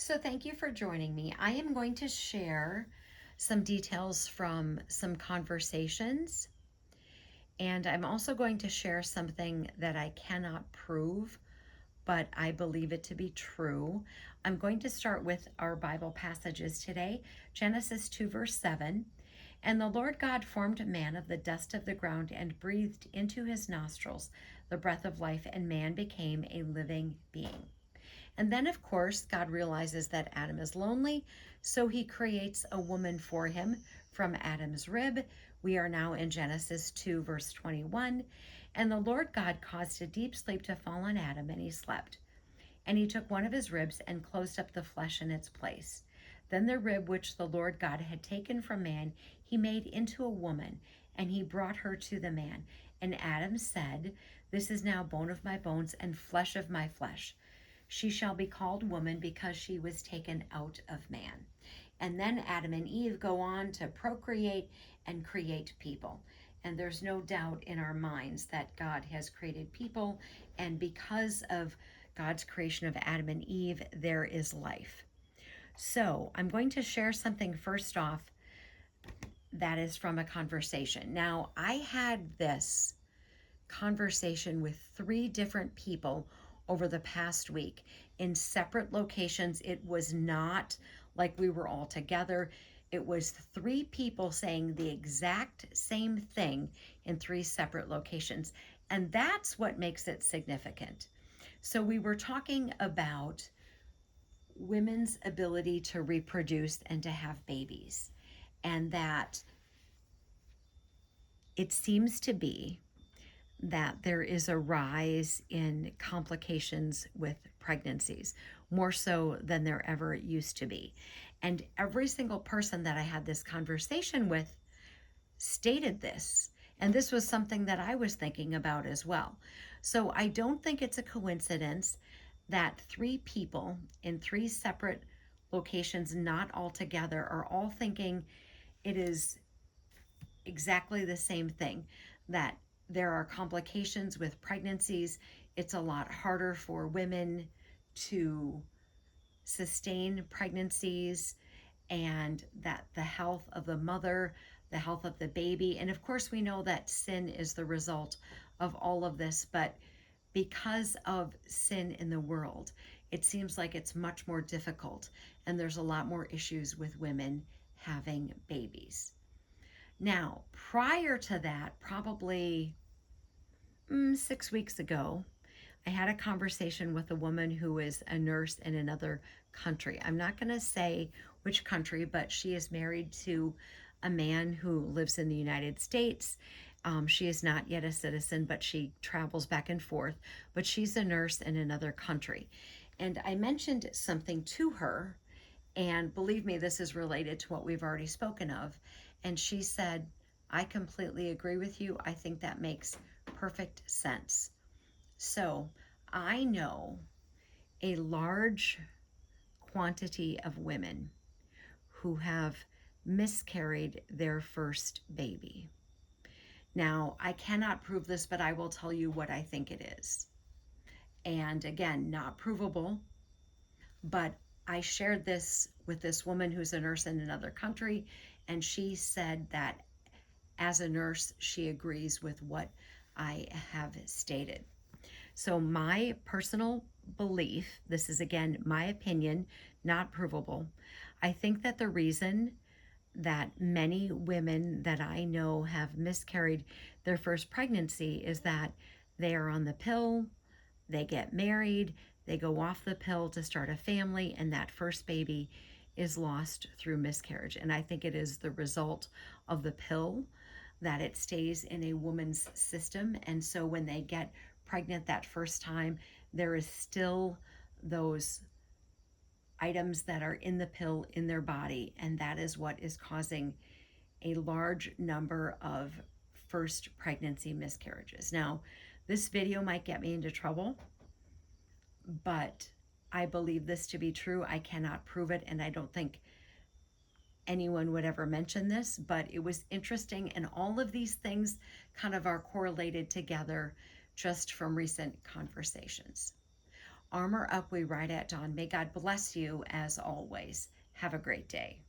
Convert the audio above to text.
So, thank you for joining me. I am going to share some details from some conversations, and I'm also going to share something that I cannot prove, but I believe it to be true. I'm going to start with our Bible passages today, Genesis 2, verse 7. And the Lord God formed man of the dust of the ground and breathed into his nostrils the breath of life, and man became a living being. And then, of course, God realizes that Adam is lonely, so he creates a woman for him from Adam's rib. We are now in Genesis 2, verse 21. And the Lord God caused a deep sleep to fall on Adam, and he slept. And he took one of his ribs and closed up the flesh in its place. Then the rib which the Lord God had taken from man, he made into a woman, and he brought her to the man. And Adam said, "This is now bone of my bones and flesh of my flesh. She shall be called woman because she was taken out of man." And then Adam and Eve go on to procreate and create people. And there's no doubt in our minds that God has created people. And because of God's creation of Adam and Eve, there is life. So I'm going to share something first off that is from a conversation. Now, I had this conversation with three different people over the past week in separate locations. It was not like we were all together. It was three people saying the exact same thing in three separate locations. And that's what makes it significant. So we were talking about women's ability to reproduce and to have babies, and that it seems to be that there is a rise in complications with pregnancies, more so than there ever used to be. And every single person that I had this conversation with stated this. And this was something that I was thinking about as well. So I don't think it's a coincidence that three people in three separate locations, not all together, are all thinking it is exactly the same thing, that there are complications with pregnancies. It's a lot harder for women to sustain pregnancies, and that the health of the mother, the health of the baby, and of course, we know that sin is the result of all of this, but because of sin in the world, it seems like it's much more difficult, and there's a lot more issues with women having babies. Now, prior to that, probably 6 weeks ago, I had a conversation with a woman who is a nurse in another country. I'm not going to say which country, but she is married to a man who lives in the United States. She is not yet a citizen, but she travels back and forth. But she's a nurse in another country. And I mentioned something to her, and believe me, this is related to what we've already spoken of. And she said, "I completely agree with you. I think that makes perfect sense." So I know a large quantity of women who have miscarried their first baby. Now, I cannot prove this, but I will tell you what I think it is. And again, not provable, but I shared this with this woman who's a nurse in another country, and she said that as a nurse, she agrees with what I have stated. So, my personal belief, this is again my opinion, not provable. I think that the reason that many women that I know have miscarried their first pregnancy is that they are on the pill, they get married, they go off the pill to start a family, and that first baby is lost through miscarriage. And I think it is the result of the pill, that it stays in a woman's system. And so when they get pregnant that first time, there is still those items that are in the pill in their body. And that is what is causing a large number of first pregnancy miscarriages. Now, this video might get me into trouble, but I believe this to be true. I cannot prove it, and I don't think anyone would ever mention this, but it was interesting, and all of these things kind of are correlated together just from recent conversations. Armor Up, We Ride at Dawn. May God bless you as always. Have a great day.